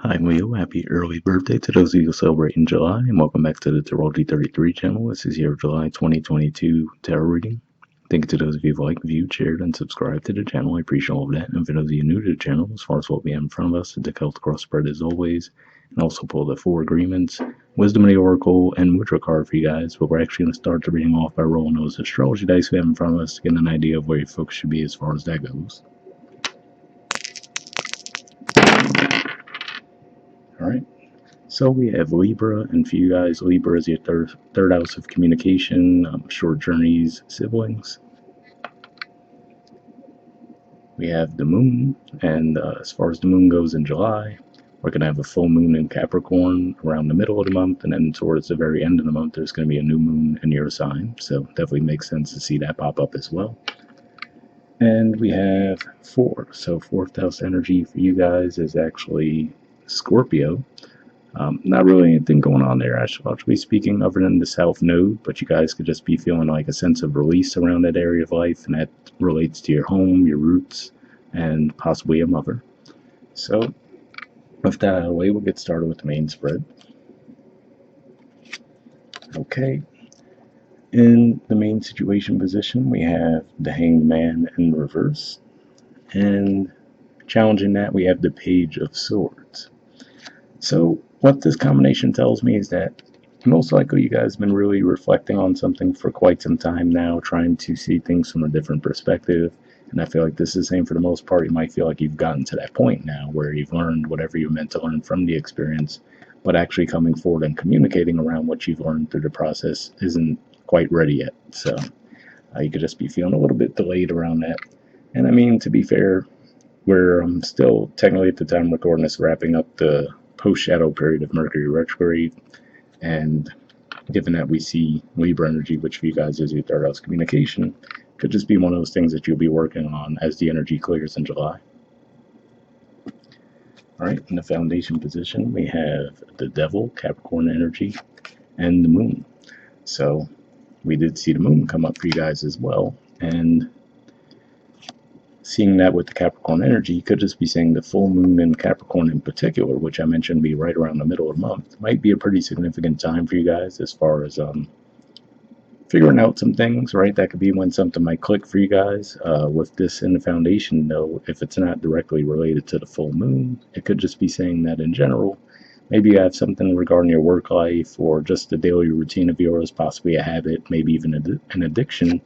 Hi Leo, happy early birthday to those of you who celebrate in July, and welcome back to the Astrology 33 channel. This is your July 2022 tarot reading. Thank you to those of you who liked, viewed, shared, and subscribed to the channel. I appreciate all of that. And for those of you new to the channel, as far as what we have in front of us, the deck health cross spread as always, and also pull the 4 agreements, Wisdom of the Oracle, and Mudra card for you guys. But we're actually going to start the reading off by rolling those astrology dice we have in front of us to get an idea of where your focus should be as far as that goes. All right. So we have Libra, and for you guys, Libra is your third house of communication, short journeys, siblings. We have the moon, and as far as the moon goes in July, we're going to have a full moon in Capricorn around the middle of the month, and then towards the very end of the month, there's going to be a new moon in your sign. So definitely makes sense to see that pop up as well. And we have 4. So fourth house energy for you guys is actually Scorpio. Not really anything going on there, astrologically speaking, other than the South Node, but you guys could just be feeling like a sense of release around that area of life, and that relates to your home, your roots, and possibly a mother. So, with that out of the way, we'll get started with the main spread. Okay. In the main situation position, we have the Hanged Man in reverse, and challenging that, we have the Page of Swords. So, what this combination tells me is that most likely you guys have been really reflecting on something for quite some time now, trying to see things from a different perspective. And I feel like this is the same for the most part. You might feel like you've gotten to that point now where you've learned whatever you meant to learn from the experience, but actually coming forward and communicating around what you've learned through the process isn't quite ready yet. So you could just be feeling a little bit delayed around that. And I mean, to be fair, we're still technically at the time recording this, wrapping up the post-shadow period of Mercury retrograde, and given that we see Libra energy, which for you guys is your third house communication, could just be one of those things that you'll be working on as the energy clears in July. All right, in the foundation position, we have the Devil, Capricorn energy, and the Moon. So we did see the Moon come up for you guys as well, and seeing that with the Capricorn energy, you could just be saying the full moon in Capricorn in particular, which I mentioned be right around the middle of the month, might be a pretty significant time for you guys as far as figuring out some things, right? That could be when something might click for you guys. With this in the foundation, though, if it's not directly related to the full moon, it could just be saying that in general, maybe you have something regarding your work life or just the daily routine of yours, possibly a habit, maybe even an addiction,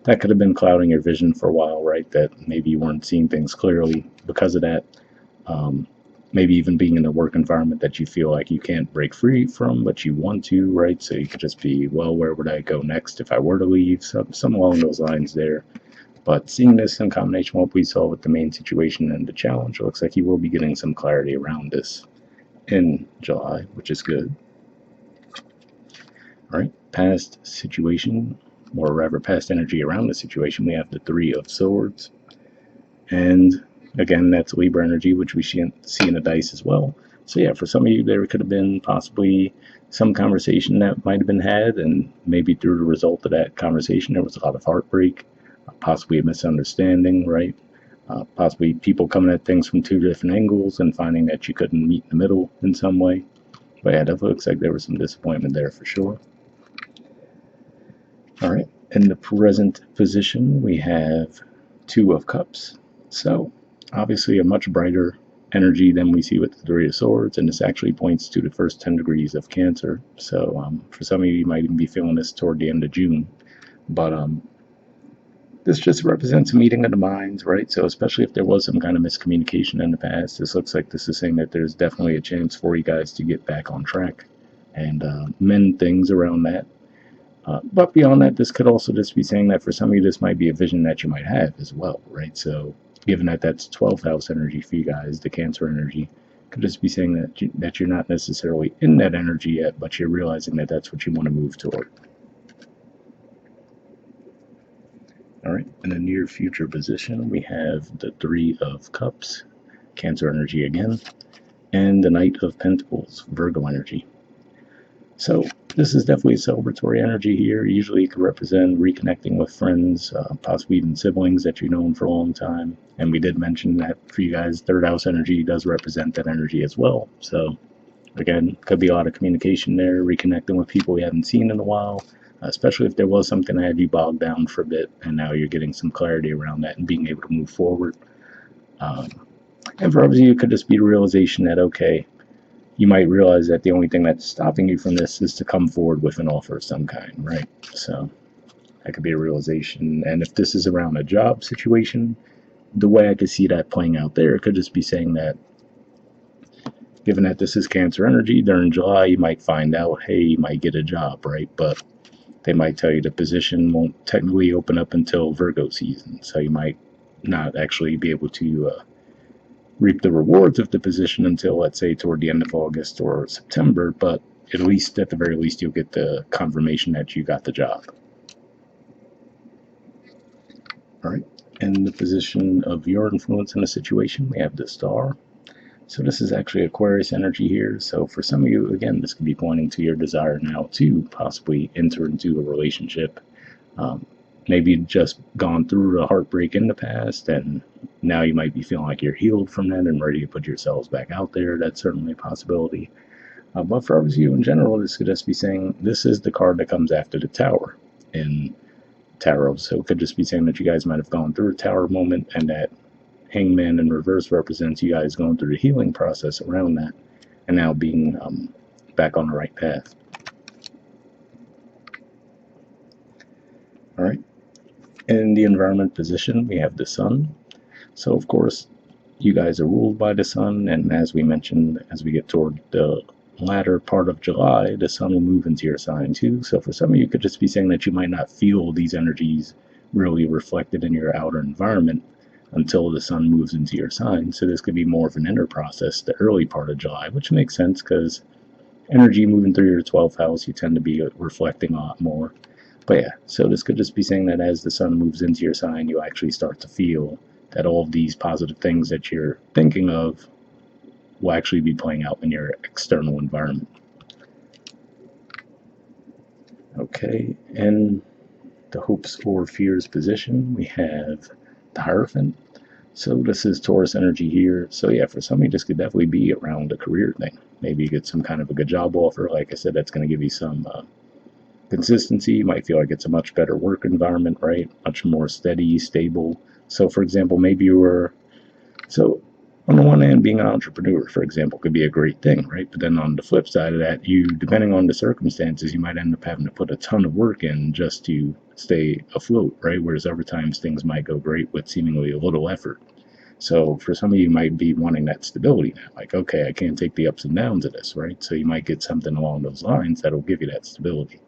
that could have been clouding your vision for a while, right? That maybe you weren't seeing things clearly because of that. Maybe even being in a work environment that you feel like you can't break free from, but you want to, right? So you could just be, well, where would I go next if I were to leave? Some along those lines there. But seeing this in combination with what we saw with the main situation and the challenge, it looks like you will be getting some clarity around this in July, which is good. All right, past situation, or rather past energy around the situation, we have the Three of Swords. And again, that's Libra energy, which we see in the dice as well. So yeah, for some of you, there could have been possibly some conversation that might have been had, and maybe through the result of that conversation, there was a lot of heartbreak, possibly a misunderstanding, right? Possibly people coming at things from 2 different angles and finding that you couldn't meet in the middle in some way. But yeah, that looks like there was some disappointment there for sure. All right, in the present position, we have 2 of Cups. So obviously a much brighter energy than we see with the Three of Swords, and this actually points to the first 10 degrees of Cancer. So for some of you, you might even be feeling this toward the end of June. But this just represents a meeting of the minds, right? So especially if there was some kind of miscommunication in the past, this looks like this is saying that there's definitely a chance for you guys to get back on track and mend things around that. But beyond that, this could also just be saying that for some of you, this might be a vision that you might have as well, right? So given that that's 12th house energy for you guys, the Cancer energy, could just be saying that you're not necessarily in that energy yet, but you're realizing that that's what you want to move toward. All right, in the near future position, we have the Three of Cups, Cancer energy again, and the Knight of Pentacles, Virgo energy. So this is definitely a celebratory energy here. Usually it could represent reconnecting with friends, possibly even siblings that you've known for a long time. And we did mention that for you guys, third house energy does represent that energy as well. So again, could be a lot of communication there, reconnecting with people we haven't seen in a while, especially if there was something that had you bogged down for a bit and now you're getting some clarity around that and being able to move forward. And for others of you, it could just be the realization that, okay, you might realize that the only thing that's stopping you from this is to come forward with an offer of some kind, right? So that could be a realization. And if this is around a job situation, the way I could see that playing out there, it could just be saying that, given that this is Cancer energy, during July, you might find out, hey, you might get a job, right? But they might tell you the position won't technically open up until Virgo season. So you might not actually be able to reap the rewards of the position until, let's say, toward the end of August or September, but at least, at the very least, you'll get the confirmation that you got the job. All right. In the position of your influence in a situation, we have the Star. So this is actually Aquarius energy here. So for some of you, again, this could be pointing to your desire now to possibly enter into a relationship. Maybe just gone through a heartbreak in the past, and now you might be feeling like you're healed from that and ready to put yourselves back out there. That's certainly a possibility. But for others of you in general, this could just be saying this is the card that comes after the Tower in tarot. So it could just be saying that you guys might have gone through a Tower moment, and that Hangman in reverse represents you guys going through the healing process around that and now being back on the right path. All right. In the environment position, we have the Sun. So, of course, you guys are ruled by the Sun, and as we mentioned, as we get toward the latter part of July, the Sun will move into your sign too. So, for some of you, it could just be saying that you might not feel these energies really reflected in your outer environment until the Sun moves into your sign. So, this could be more of an inner process the early part of July, which makes sense because energy moving through your 12th house, you tend to be reflecting a lot more. But yeah, so this could just be saying that as the Sun moves into your sign, you actually start to feel that all of these positive things that you're thinking of will actually be playing out in your external environment. Okay, in the hopes or fears position, we have the Hierophant. So this is Taurus energy here. So yeah, for some of you, this could definitely be around a career thing. Maybe you get some kind of a good job offer. Like I said, that's going to give you some consistency. You might feel like it's a much better work environment, right? Much more steady, stable. So for example, maybe you were, so on the one hand, being an entrepreneur, for example, could be a great thing, right? But then on the flip side of that, you, depending on the circumstances, you might end up having to put a ton of work in just to stay afloat, right? Whereas other times things might go great with seemingly a little effort. So for some of you, might be wanting that stability now. Like, okay, I can't take the ups and downs of this, right? So you might get something along those lines that'll give you that stability.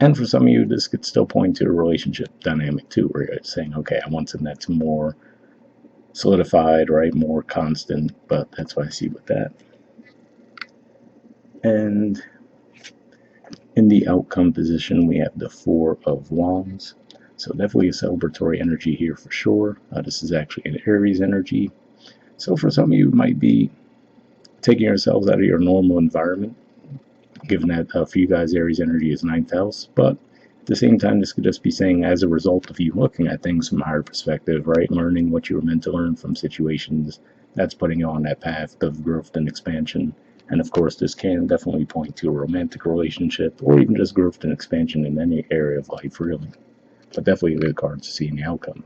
And for some of you, this could still point to a relationship dynamic too, where you're saying, okay, I want something that's more solidified, right? More constant, but that's what I see with that. And in the outcome position, we have the Four of Wands. So definitely a celebratory energy here for sure. This is actually an Aries energy. So for some of you, it might be taking yourselves out of your normal environment, given that for you guys, Aries energy is 9th house. But at the same time, this could just be saying as a result of you looking at things from a higher perspective, right? Learning what you were meant to learn from situations, that's putting you on that path of growth and expansion. And of course, this can definitely point to a romantic relationship or even just growth and expansion in any area of life, really. But definitely a good card to see in the outcome.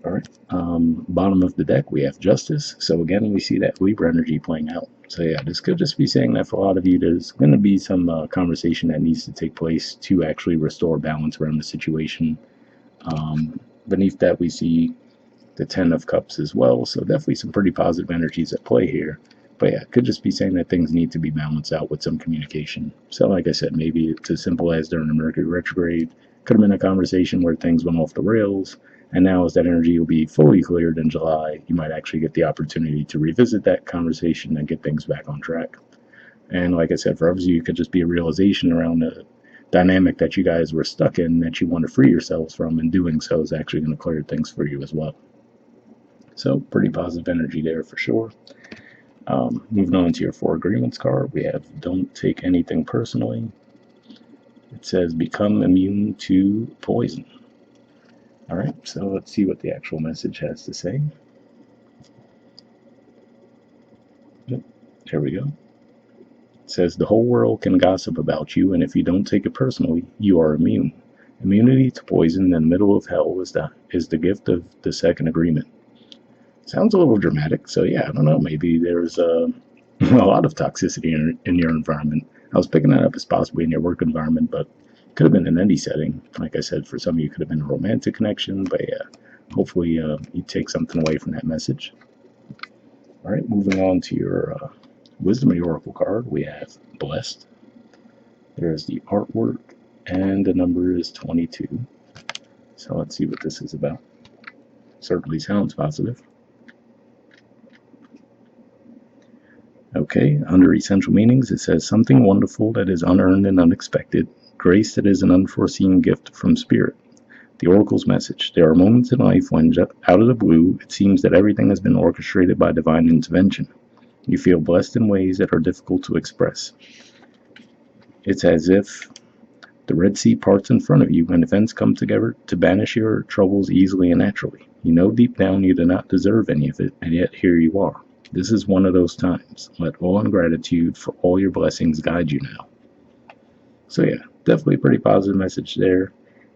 All right. Bottom of the deck, we have Justice. So again, we see that Libra energy playing out. So yeah, this could just be saying that for a lot of you, there's going to be some conversation that needs to take place to actually restore balance around the situation. Beneath that, we see the Ten of Cups as well. So definitely some pretty positive energies at play here. But yeah, it could just be saying that things need to be balanced out with some communication. So like I said, maybe it's as simple as during the Mercury retrograde, could have been a conversation where things went off the rails. And now as that energy will be fully cleared in July, you might actually get the opportunity to revisit that conversation and get things back on track. And like I said, for others of you, it could just be a realization around the dynamic that you guys were stuck in that you want to free yourselves from, and doing so is actually going to clear things for you as well. So pretty positive energy there for sure. Moving on to your 4 agreements card, we have don't take anything personally. It says become immune to poison. All right, so let's see what the actual message has to say. Yep, there we go. It says the whole world can gossip about you, and if you don't take it personally, you are immune. Immunity to poison in the middle of hell is the gift of the second agreement. Sounds a little dramatic, so yeah, I don't know. Maybe there's a lot of toxicity in your environment. I was picking that up as possibly in your work environment, but could have been in any setting. Like I said, for some of you, could have been a romantic connection, but yeah, hopefully you take something away from that message. All right, moving on to your Wisdom of the Oracle card, we have Blessed. There's the artwork, and the number is 22. So let's see what this is about. Certainly sounds positive. Okay, under essential meanings, it says something wonderful that is unearned and unexpected, grace that is an unforeseen gift from spirit. The Oracle's message. There are moments in life when, out of the blue, it seems that everything has been orchestrated by divine intervention. You feel blessed in ways that are difficult to express. It's as if the Red Sea parts in front of you and events come together to banish your troubles easily and naturally. You know deep down you do not deserve any of it, and yet here you are. This is one of those times. Let awe and gratitude for all your blessings guide you now. So yeah, definitely a pretty positive message there.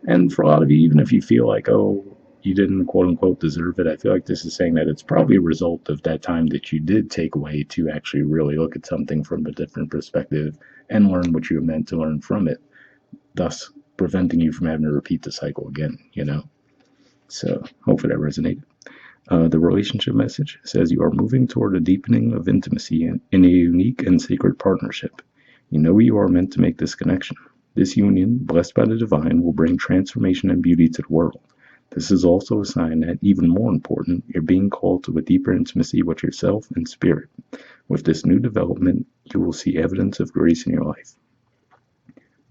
And for a lot of you, even if you feel like, oh, you didn't quote unquote deserve it, I feel like this is saying that it's probably a result of that time that you did take away to actually really look at something from a different perspective and learn what you were meant to learn from it, thus preventing you from having to repeat the cycle again, you know? So hopefully that resonated. The relationship message says you are moving toward a deepening of intimacy in a unique and sacred partnership. You know you are meant to make this connection. This union, blessed by the divine, will bring transformation and beauty to the world. This is also a sign that, even more important, you're being called to a deeper intimacy with yourself and spirit. With this new development, you will see evidence of grace in your life.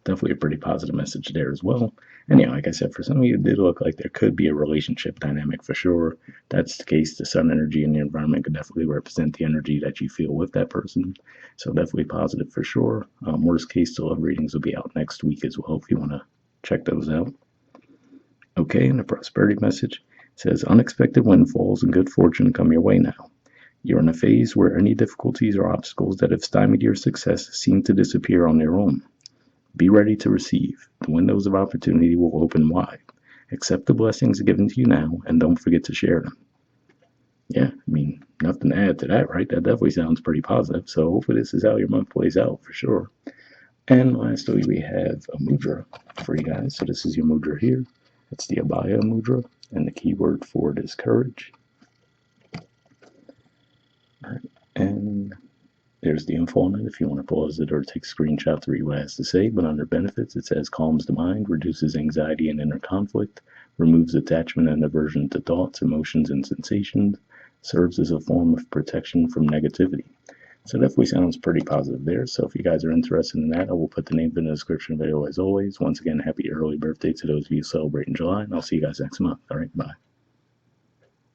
Definitely a pretty positive message there as well. And yeah, like I said, for some of you, it did look like there could be a relationship dynamic for sure. That's the case. The sun energy in the environment could definitely represent the energy that you feel with that person. So definitely positive for sure. Worst case, the love readings will be out next week as well if you want to check those out. Okay, and the prosperity message says unexpected windfalls and good fortune come your way now. You're in a phase where any difficulties or obstacles that have stymied your success seem to disappear on their own. Be ready to receive. The windows of opportunity will open wide. Accept the blessings given to you now, and don't forget to share them. Yeah, I mean, nothing to add to that, right? That definitely sounds pretty positive. So hopefully this is how your month plays out for sure. And lastly, we have a mudra for you guys. So this is your mudra here. It's the Abaya Mudra, and the keyword for it is courage. All right, and there's the info on it if you want to pause it or take a screenshot to read what it has to say. But under benefits, it says calms the mind, reduces anxiety and inner conflict, removes attachment and aversion to thoughts, emotions, and sensations, serves as a form of protection from negativity. So definitely sounds pretty positive there. So if you guys are interested in that, I will put the name in the description video as always. Once again, happy early birthday to those of you celebrating July, and I'll see you guys next month. All right, bye.